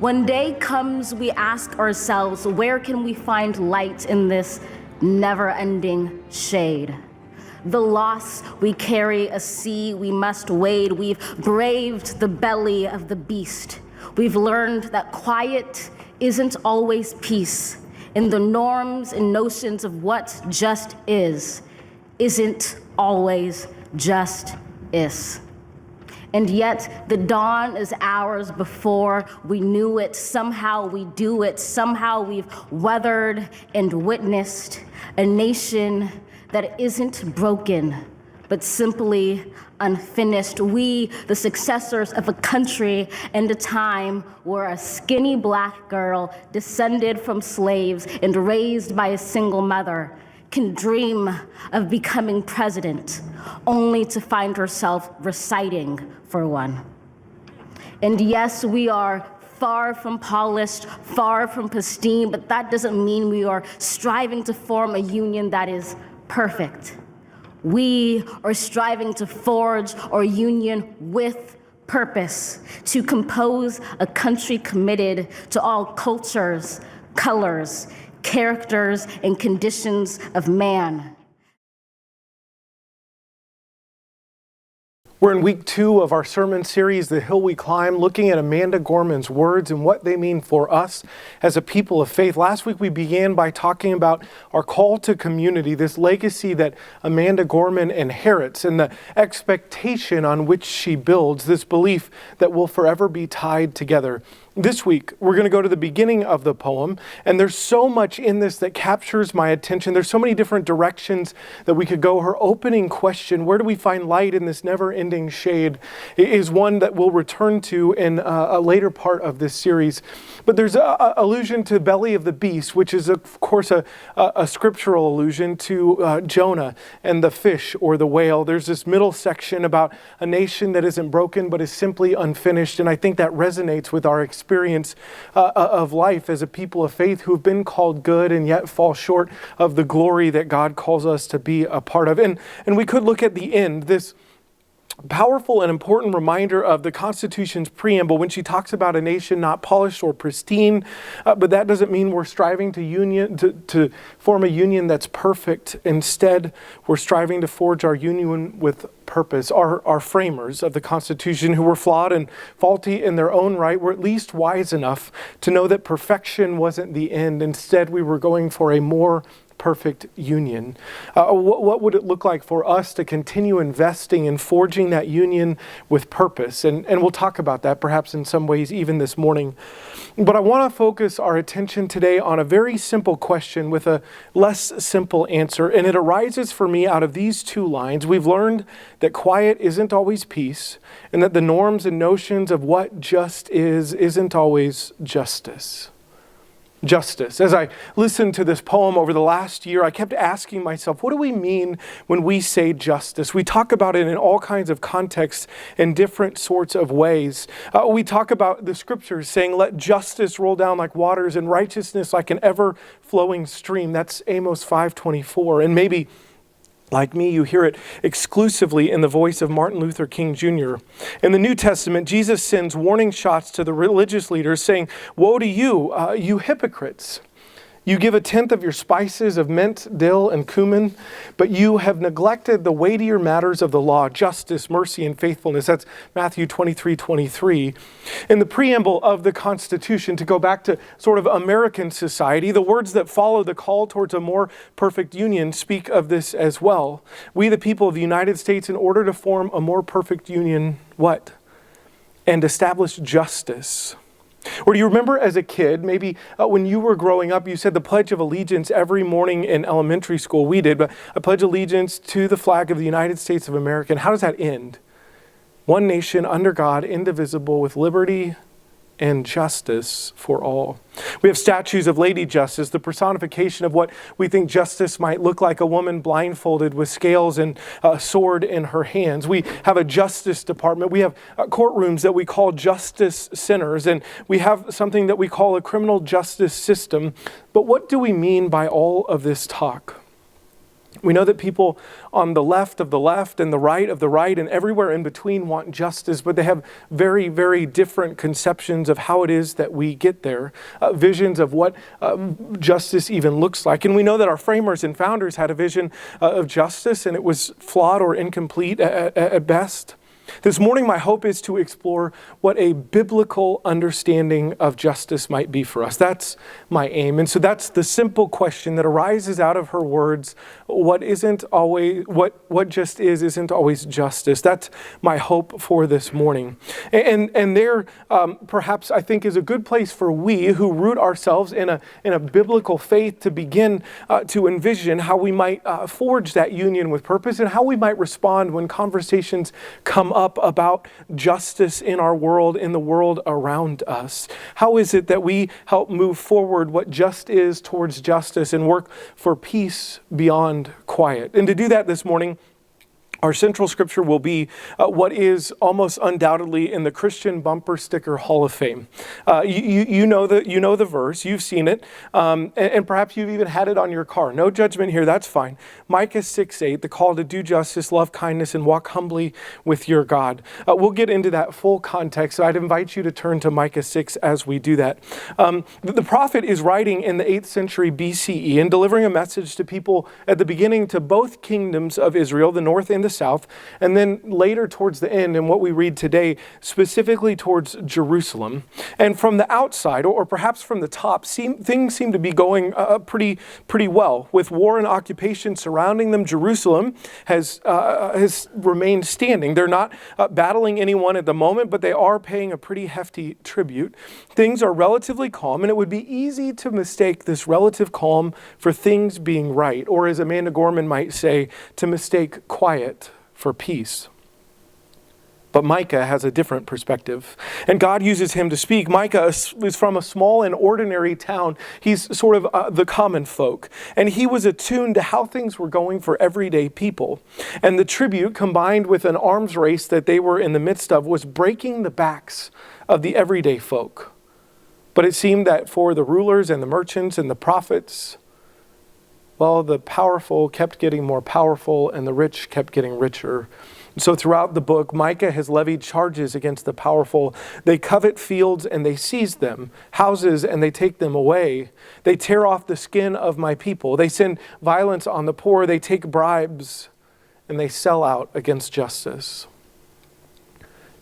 When day comes, we ask ourselves, where can we find light in this never-ending shade? The loss we carry, a sea we must wade. We've braved the belly of the beast. We've learned that quiet isn't always peace, and the norms and notions of what just isn't always just is. And yet the dawn is ours before we knew it. Somehow we do it. Somehow we've weathered and witnessed a nation that isn't broken, but simply unfinished. We, the successors of a country and a time where a skinny black girl descended from slaves and raised by a single mother can dream of becoming president, only to find herself reciting for one. And yes, we are far from polished, far from pristine, but that doesn't mean we are striving to form a union that is perfect. We are striving to forge our union with purpose, to compose a country committed to all cultures, colors, characters, and conditions of man. We're in week 2 of our sermon series, The Hill We Climb, looking at Amanda Gorman's words and what they mean for us as a people of faith. Last week we began by talking about our call to community, this legacy that Amanda Gorman inherits and the expectation on which she builds, this belief that we'll forever be tied together. This week, we're going to go to the beginning of the poem, and there's so much in this that captures my attention. There's so many different directions that we could go. Her opening question, where do we find light in this never-ending shade, is one that we'll return to in a later part of this series. But there's an allusion to belly of the beast, which is, of course, a scriptural allusion to Jonah and the fish or the whale. There's this middle section about a nation that isn't broken but is simply unfinished, and I think that resonates with our experience of life as a people of faith who have been called good and yet fall short of the glory that God calls us to be a part of. And we could look at the end, this powerful and important reminder of the Constitution's preamble when she talks about a nation not polished or pristine, but that doesn't mean we're striving to form a union that's perfect. Instead, we're striving to forge our union with purpose. Our framers of the Constitution, who were flawed and faulty in their own right, were at least wise enough to know that perfection wasn't the end. Instead, we were going for a more perfect union. What would it look like for us to continue investing in forging that union with purpose? And we'll talk about that perhaps in some ways even this morning. But I want to focus our attention today on a very simple question with a less simple answer. And it arises for me out of these 2 lines. We've learned that quiet isn't always peace, and that the norms and notions of what just isn't always justice. Justice. As I listened to this poem over the last year, I kept asking myself, what do we mean when we say justice? We talk about it in all kinds of contexts in different sorts of ways. We talk about the scriptures saying, let justice roll down like waters and righteousness like an ever-flowing stream. That's Amos 5:24. And maybe like me, you hear it exclusively in the voice of Martin Luther King Jr. In the New Testament, Jesus sends warning shots to the religious leaders saying, woe to you, you hypocrites. You give 1/10 of your spices of mint, dill, and cumin, but you have neglected the weightier matters of the law, justice, mercy, and faithfulness. That's Matthew 23:23. In the preamble of the Constitution, to go back to sort of American society, the words that follow the call towards a more perfect union speak of this as well. We, the people of the United States, in order to form a more perfect union, what? And establish justice. Or do you remember as a kid, maybe when you were growing up, you said the Pledge of Allegiance every morning in elementary school? We did, but I pledge allegiance to the flag of the United States of America. And how does that end? One nation under God, indivisible, with liberty and justice for all. We have statues of Lady Justice, the personification of what we think justice might look like, a woman blindfolded with scales and a sword in her hands. We have a justice department. We have courtrooms that we call justice centers, and we have something that we call a criminal justice system. But what do we mean by all of this talk? We know that people on the left of the left and the right of the right and everywhere in between want justice, but they have very, very different conceptions of how it is that we get there, visions of what justice even looks like. And we know that our framers and founders had a vision of justice, and it was flawed or incomplete at best. This morning, my hope is to explore what a biblical understanding of justice might be for us. That's my aim. And so that's the simple question that arises out of her words. What just is isn't always justice. That's my hope for this morning. And there, perhaps I think, is a good place for we who root ourselves in a biblical faith to begin to envision how we might forge that union with purpose and how we might respond when conversations come up about justice in our world, in the world around us. How is it that we help move forward what just is towards justice and work for peace beyond quiet? And to do that this morning, our central scripture will be what is almost undoubtedly in the Christian bumper sticker Hall of Fame. You know the verse, you've seen it, and perhaps you've even had it on your car. No judgment here, that's fine. Micah 6:8, the call to do justice, love kindness, and walk humbly with your God. We'll get into that full context, so I'd invite you to turn to Micah 6 as we do that. The prophet is writing in the 8th century BCE and delivering a message to people at the beginning to both kingdoms of Israel, the north and the south, and then later towards the end, and what we read today, specifically towards Jerusalem. And from the outside, or perhaps from the top, things seem to be going pretty well. With war and occupation surrounding them, Jerusalem has remained standing. They're not battling anyone at the moment, but they are paying a pretty hefty tribute. Things are relatively calm, and it would be easy to mistake this relative calm for things being right, or as Amanda Gorman might say, to mistake quiet for peace. But Micah has a different perspective, and God uses him to speak. Micah is from a small and ordinary town. He's sort of the common folk, and he was attuned to how things were going for everyday people. And the tribute, combined with an arms race that they were in the midst of, was breaking the backs of the everyday folk. But it seemed that for the rulers and the merchants and the prophets, well, the powerful kept getting more powerful and the rich kept getting richer. So throughout the book, Micah has levied charges against the powerful. They covet fields and they seize them, houses and they take them away. They tear off the skin of my people. They send violence on the poor. They take bribes and they sell out against justice.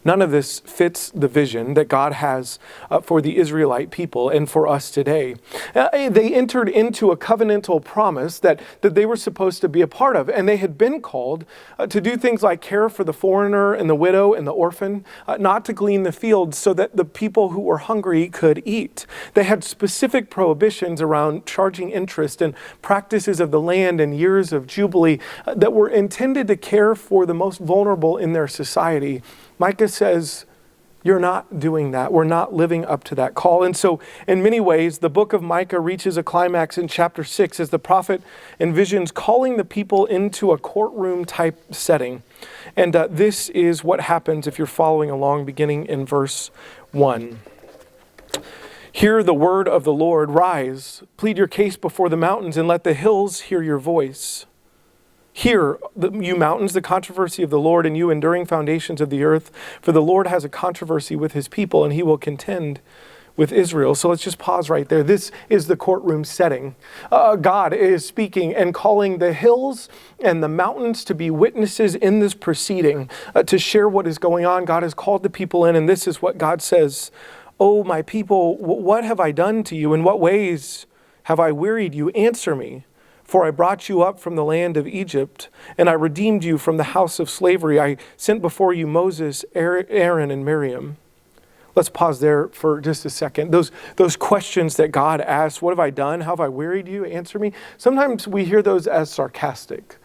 None of this fits the vision that God has for the Israelite people and for us today. They entered into a covenantal promise that they were supposed to be a part of, and they had been called to do things like care for the foreigner and the widow and the orphan, not to glean the fields so that the people who were hungry could eat. They had specific prohibitions around charging interest and practices of the land and years of jubilee that were intended to care for the most vulnerable in their society. Micah says, you're not doing that. We're not living up to that call. And so in many ways, the book of Micah reaches a climax in chapter 6 as the prophet envisions calling the people into a courtroom type setting. And this is what happens if you're following along, beginning in verse 1. Hear the word of the Lord. Rise, plead your case before the mountains, and let the hills hear your voice. Hear, you mountains, the controversy of the Lord, and you enduring foundations of the earth. For the Lord has a controversy with his people, and he will contend with Israel. So let's just pause right there. This is the courtroom setting. God is speaking and calling the hills and the mountains to be witnesses in this proceeding, to share what is going on. God has called the people in, and this is what God says. Oh, my people, what have I done to you? In what ways have I wearied you? Answer me. For I brought you up from the land of Egypt, and I redeemed you from the house of slavery. I sent before you Moses, Aaron, and Miriam. Let's pause there for just a second. Those questions that God asks, what have I done? How have I wearied you? Answer me. Sometimes we hear those as sarcastic.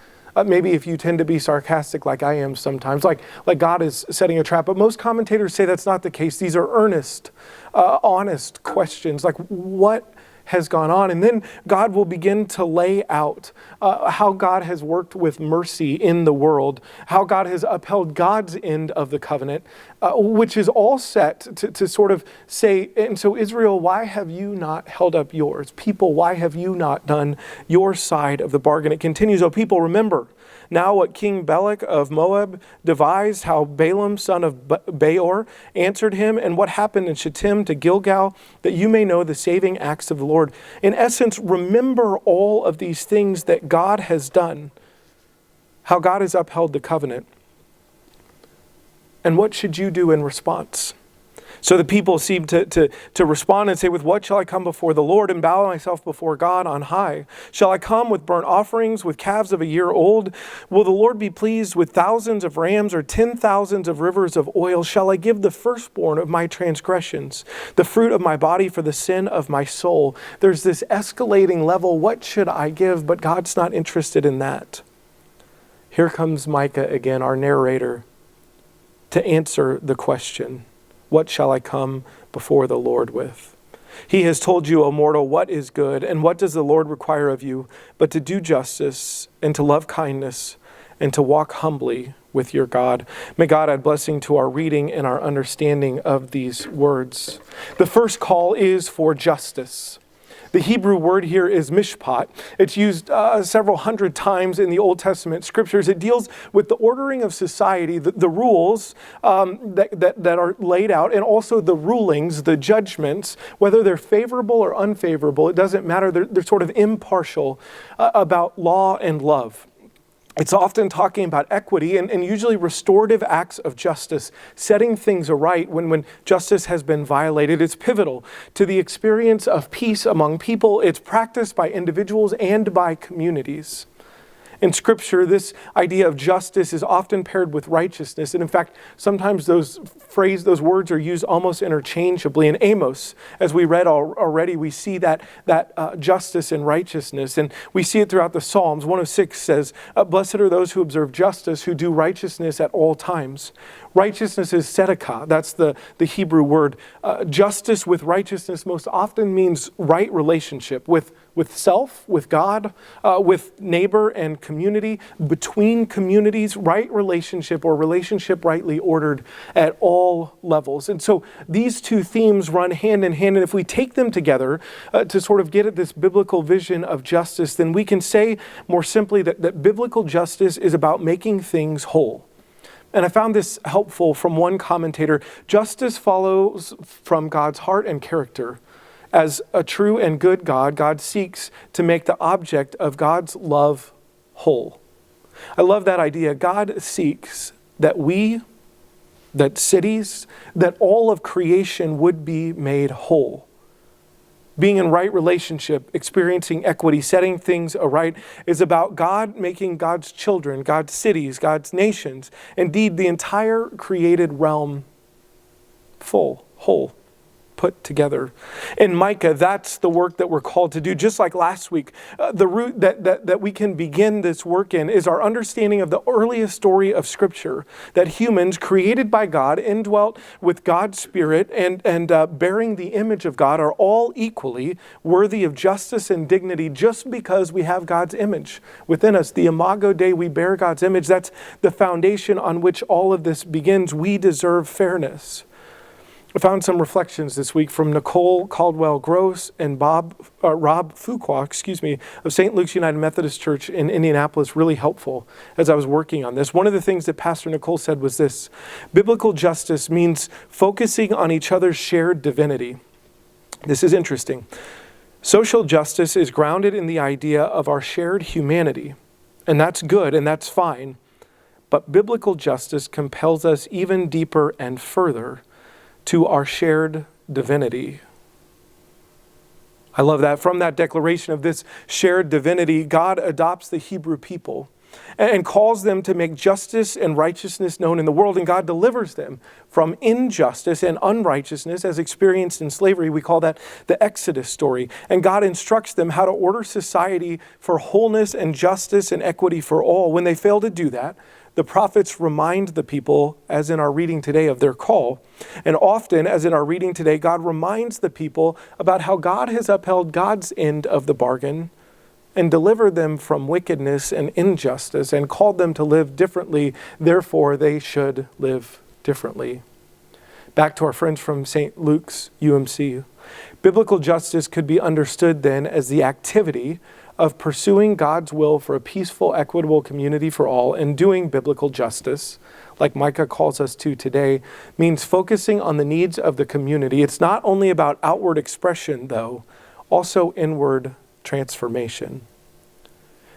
Maybe if you tend to be sarcastic like I am sometimes, like God is setting a trap. But most commentators say that's not the case. These are earnest, honest questions. Like, what has gone on. And then God will begin to lay out how God has worked with mercy in the world, how God has upheld God's end of the covenant, which is all set to sort of say, and so Israel, why have you not held up yours? People, why have you not done your side of the bargain? It continues, "O people, remember now what King Balak of Moab devised, how Balaam, son of Beor, answered him, and what happened in Shittim to Gilgal, that you may know the saving acts of the Lord." In essence, remember all of these things that God has done, how God has upheld the covenant. And what should you do in response? So the people seem to respond and say, "With what shall I come before the Lord and bow myself before God on high? Shall I come with burnt offerings, with calves of a year old? Will the Lord be pleased with thousands of rams or 10,000s of rivers of oil? Shall I give the firstborn of my transgressions, the fruit of my body for the sin of my soul?" There's this escalating level. What should I give? But God's not interested in that. Here comes Micah again, our narrator, to answer the question. What shall I come before the Lord with? He has told you, O mortal, what is good, and what does the Lord require of you, but to do justice, and to love kindness, and to walk humbly with your God. May God add blessing to our reading and our understanding of these words. The first call is for justice. The Hebrew word here is mishpat. It's used several hundred times in the Old Testament scriptures. It deals with the ordering of society, the rules that are laid out, and also the rulings, the judgments, whether they're favorable or unfavorable. It doesn't matter. They're sort of impartial about law and love. It's often talking about equity and usually restorative acts of justice, setting things aright when justice has been violated. It's pivotal to the experience of peace among people. It's practiced by individuals and by communities. In Scripture, this idea of justice is often paired with righteousness. And in fact, sometimes those words are used almost interchangeably. In Amos, as we read already, we see that justice and righteousness. And we see it throughout the Psalms. 106 says, "Blessed are those who observe justice, who do righteousness at all times." Righteousness is tzedakah. That's the Hebrew word. Justice with righteousness most often means right relationship with self, with God, with neighbor and community, between communities, right relationship or relationship rightly ordered at all levels. And so these two themes run hand in hand. And if we take them together to sort of get at this biblical vision of justice, then we can say more simply that biblical justice is about making things whole. And I found this helpful from one commentator. Justice follows from God's heart and character. As a true and good God, God seeks to make the object of God's love whole. I love that idea. God seeks that that cities, that all of creation would be made whole. Being in right relationship, experiencing equity, setting things aright is about God making God's children, God's cities, God's nations, indeed the entire created realm full, whole, put together. In Micah, that's the work that we're called to do. Just like last week, the root that we can begin this work in is our understanding of the earliest story of Scripture, that humans created by God, indwelt with God's Spirit, and bearing the image of God are all equally worthy of justice and dignity just because we have God's image within us. The Imago Dei, we bear God's image. That's the foundation on which all of this begins. We deserve fairness. I found some reflections this week from Nicole Caldwell-Gross and Rob Fuqua, of St. Luke's United Methodist Church in Indianapolis, really helpful as I was working on this. One of the things that Pastor Nicole said was this: biblical justice means focusing on each other's shared divinity. This is interesting. Social justice is grounded in the idea of our shared humanity, and that's good and that's fine. But biblical justice compels us even deeper and further to our shared divinity. I love that. From that declaration of this shared divinity, God adopts the Hebrew people and calls them to make justice and righteousness known in the world, and God delivers them from injustice and unrighteousness as experienced in slavery. We call that the Exodus story. And God instructs them how to order society for wholeness and justice and equity for all. When they fail to do that, The prophets remind the people, as in our reading today, of their call. And often, as in our reading today, God reminds the people about how God has upheld God's end of the bargain and delivered them from wickedness and injustice and called them to live differently. Therefore, they should live differently. Back to our friends from St. Luke's UMC. Biblical justice could be understood then as the activity of pursuing God's will for a peaceful, equitable community for all, and doing biblical justice, like Micah calls us to today, means focusing on the needs of the community. It's not only about outward expression, though, also inward transformation.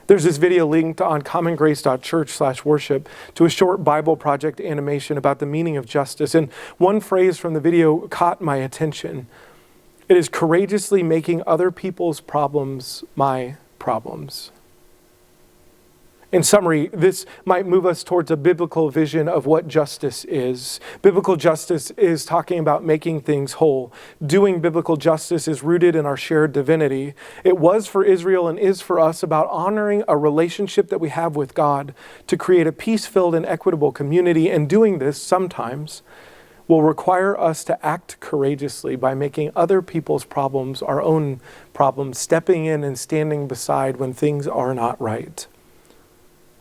There's this video linked on commongrace.church/worship to a short Bible Project animation about the meaning of justice. And one phrase from the video caught my attention. It is courageously making other people's problems my problems. In summary, this might move us towards a biblical vision of what justice is. Biblical justice is talking about making things whole. Doing biblical justice is rooted in our shared divinity. It was for Israel and is for us about honoring a relationship that we have with God to create a peace-filled and equitable community. And doing this sometimes will require us to act courageously by making other people's problems our own problems, stepping in and standing beside when things are not right.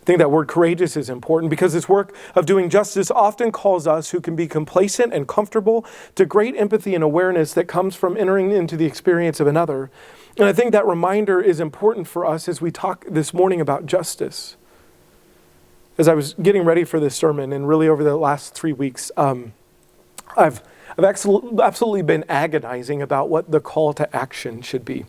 I think that word courageous is important because this work of doing justice often calls us who can be complacent and comfortable to great empathy and awareness that comes from entering into the experience of another. And I think that reminder is important for us as we talk this morning about justice. As I was getting ready for this sermon, and really over the last 3 weeks, I've absolutely been agonizing about what the call to action should be.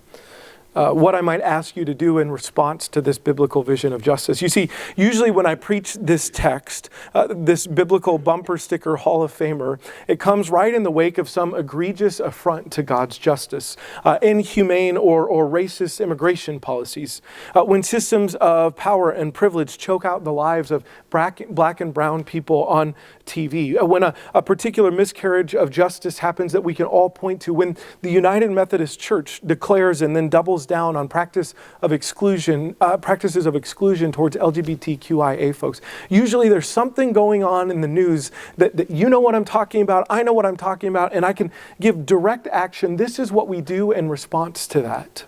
What I might ask you to do in response to this biblical vision of justice. You see, usually when I preach this text, this biblical bumper sticker Hall of Famer, it comes right in the wake of some egregious affront to God's justice, inhumane or racist immigration policies, when systems of power and privilege choke out the lives of black and brown people on TV, when a particular miscarriage of justice happens that we can all point to, when the United Methodist Church declares and then doubles down on practices of exclusion towards LGBTQIA folks. Usually there's something going on in the news that you know what I'm talking about, I know what I'm talking about, and I can give direct action. This is what we do in response to that.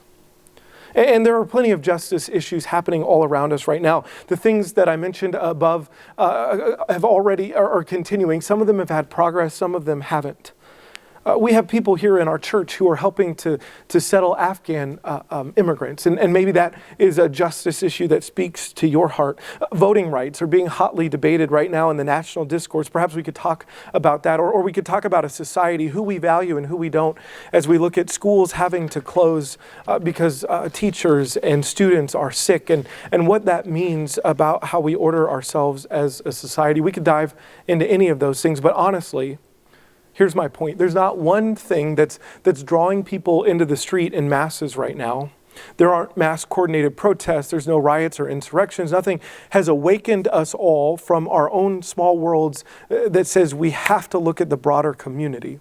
And there are plenty of justice issues happening all around us right now. The things that I mentioned above have already are continuing. Some of them have had progress, some of them haven't. We have people here in our church who are helping to settle Afghan immigrants. And maybe that is a justice issue that speaks to your heart. Voting rights are being hotly debated right now in the national discourse. Perhaps we could talk about that, or we could talk about a society, who we value and who we don't, as we look at schools having to close because teachers and students are sick, and what that means about how we order ourselves as a society. We could dive into any of those things, but honestly, here's my point. There's not one thing that's drawing people into the street in masses right now. There aren't mass coordinated protests. There's no riots or insurrections. Nothing has awakened us all from our own small worlds that says we have to look at the broader community.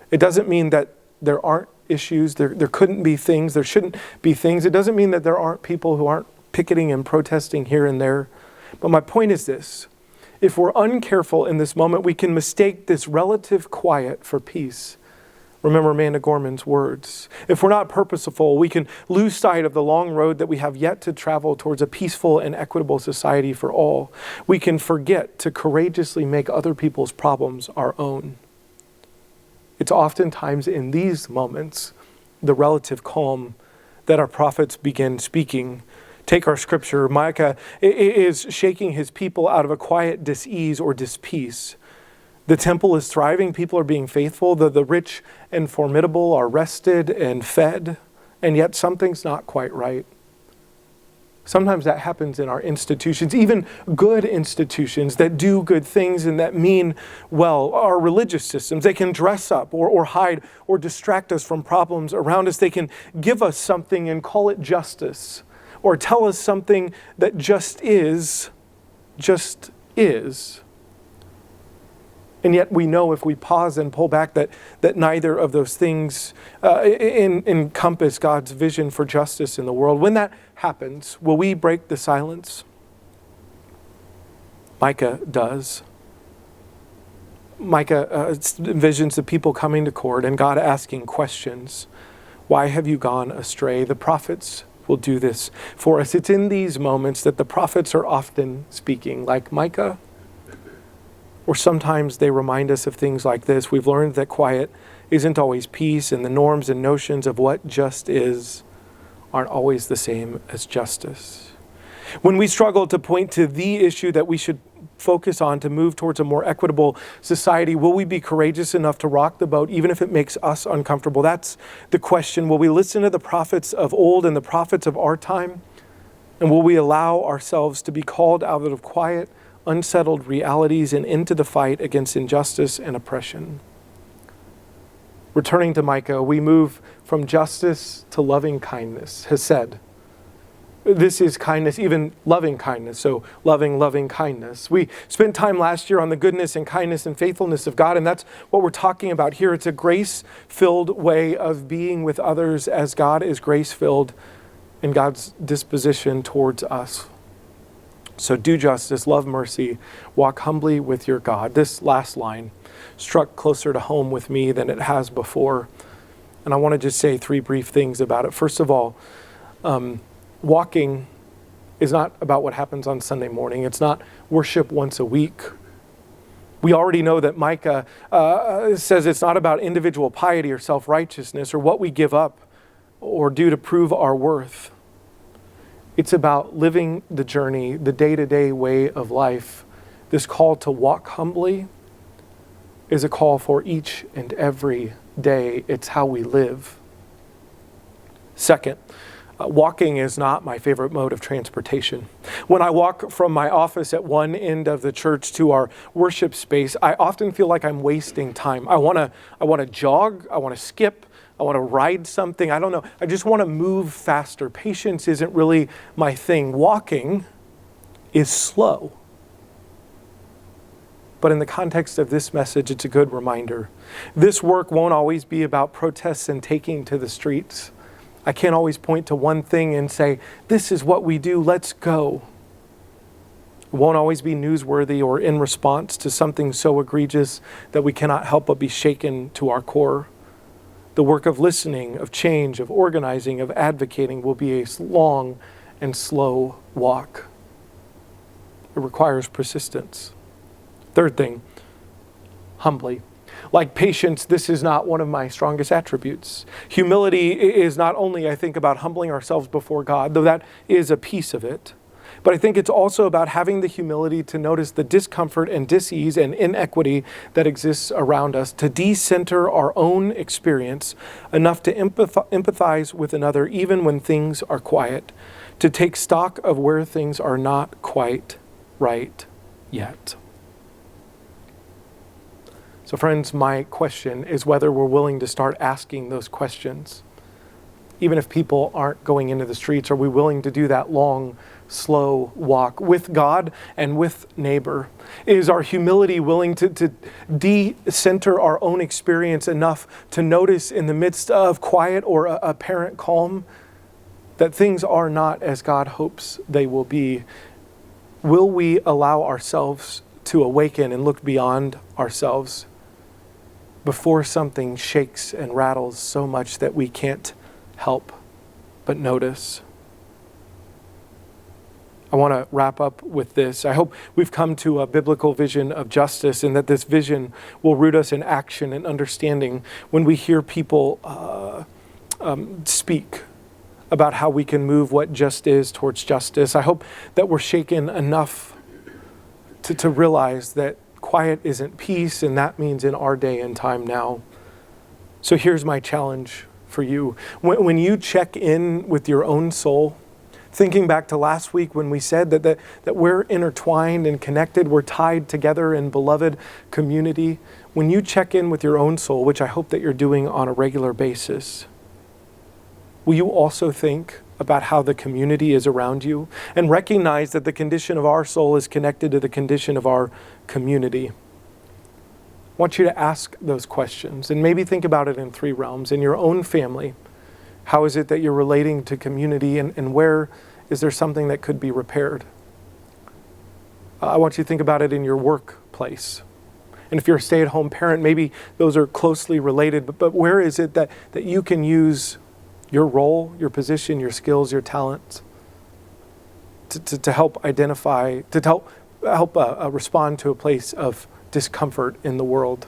It doesn't mean that there aren't issues. There couldn't be things. There shouldn't be things. It doesn't mean that there aren't people who aren't picketing and protesting here and there. But my point is this. If we're uncareful in this moment, we can mistake this relative quiet for peace. Remember Amanda Gorman's words. If we're not purposeful, we can lose sight of the long road that we have yet to travel towards a peaceful and equitable society for all. We can forget to courageously make other people's problems our own. It's oftentimes in these moments, the relative calm, that our prophets begin speaking. Take our scripture. Micah is shaking his people out of a quiet dis-ease or dis-peace. The temple is thriving. People are being faithful. The rich and formidable are rested and fed. And yet something's not quite right. Sometimes that happens in our institutions, even good institutions that do good things and that mean well. Our religious systems, they can dress up or hide or distract us from problems around us. They can give us something and call it justice, or tell us something that just is. And yet we know if we pause and pull back that neither of those things encompass God's vision for justice in the world. When that happens, will we break the silence? Micah does. Micah envisions the people coming to court and God asking questions. Why have you gone astray? The prophets will do this for us. It's in these moments that the prophets are often speaking, like Micah, or sometimes they remind us of things like this. We've learned that quiet isn't always peace, and the norms and notions of what just is aren't always the same as justice. When we struggle to point to the issue that we should focus on to move towards a more equitable society, will we be courageous enough to rock the boat even if it makes us uncomfortable? That's the question. Will we listen to the prophets of old and the prophets of our time? And will we allow ourselves to be called out of quiet, unsettled realities and into the fight against injustice and oppression? Returning to Micah, we move from justice to loving kindness, hesed. This is kindness, even loving kindness. So loving kindness. We spent time last year on the goodness and kindness and faithfulness of God, and that's what we're talking about here. It's a grace-filled way of being with others as God is grace-filled in God's disposition towards us. So do justice, love mercy, walk humbly with your God. This last line struck closer to home with me than it has before. And I want to just say three brief things about it. First of all, walking is not about what happens on Sunday morning. It's not worship once a week. We already know that Micah says it's not about individual piety or self-righteousness or what we give up or do to prove our worth. It's about living the journey, the day-to-day way of life. This call to walk humbly is a call for each and every day. It's how we live. Second, walking is not my favorite mode of transportation. When I walk from my office at one end of the church to our worship space, I often feel like I'm wasting time. I want to jog, I want to skip, I want to ride something. I don't know. I just want to move faster. Patience isn't really my thing. Walking is slow. But in the context of this message, it's a good reminder. This work won't always be about protests and taking to the streets. I can't always point to one thing and say, this is what we do, let's go. It won't always be newsworthy or in response to something so egregious that we cannot help but be shaken to our core. The work of listening, of change, of organizing, of advocating will be a long and slow walk. It requires persistence. Third thing, humbly. Like patience, this is not one of my strongest attributes. Humility is not only, I think, about humbling ourselves before God, though that is a piece of it, but I think it's also about having the humility to notice the discomfort and dis-ease and inequity that exists around us, to decenter our own experience enough to empathize with another even when things are quiet, to take stock of where things are not quite right yet. So friends, my question is whether we're willing to start asking those questions. Even if people aren't going into the streets, are we willing to do that long, slow walk with God and with neighbor? Is our humility willing to de-center our own experience enough to notice in the midst of quiet or apparent calm that things are not as God hopes they will be? Will we allow ourselves to awaken and look beyond ourselves before something shakes and rattles so much that we can't help but notice? I want to wrap up with this. I hope we've come to a biblical vision of justice and that this vision will root us in action and understanding when we hear people speak about how we can move what just is towards justice. I hope that we're shaken enough to realize that quiet isn't peace, and that means in our day and time now. So here's my challenge for you. When you check in with your own soul, thinking back to last week when we said that we're intertwined and connected, we're tied together in beloved community, when you check in with your own soul, which I hope that you're doing on a regular basis, will you also think about how the community is around you and recognize that the condition of our soul is connected to the condition of our community? I want you to ask those questions and maybe think about it in three realms. In your own family, how is it that you're relating to community, and where is there something that could be repaired? I want you to think about it in your workplace. And if you're a stay-at-home parent, maybe those are closely related, but where is it that you can use your role, your position, your skills, your talents to help identify, to help respond to a place of discomfort in the world?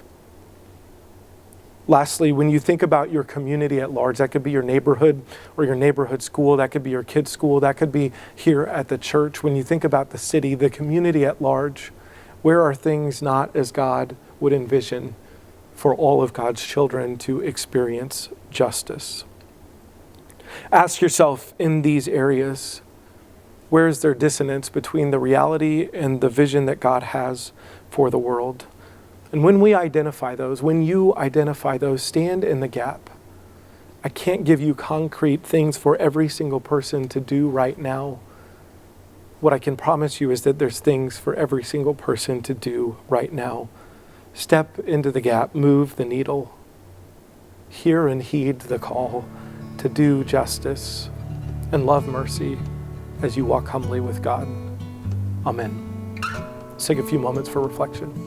Lastly, when you think about your community at large, that could be your neighborhood or your neighborhood school, that could be your kids' school, that could be here at the church. When you think about the city, the community at large, where are things not as God would envision for all of God's children to experience justice? Ask yourself in these areas, where is there dissonance between the reality and the vision that God has for the world? And when we identify those, when you identify those, stand in the gap. I can't give you concrete things for every single person to do right now. What I can promise you is that there's things for every single person to do right now. Step into the gap, move the needle. Hear and heed the call to do justice and love mercy as you walk humbly with God. Amen. Let's take a few moments for reflection.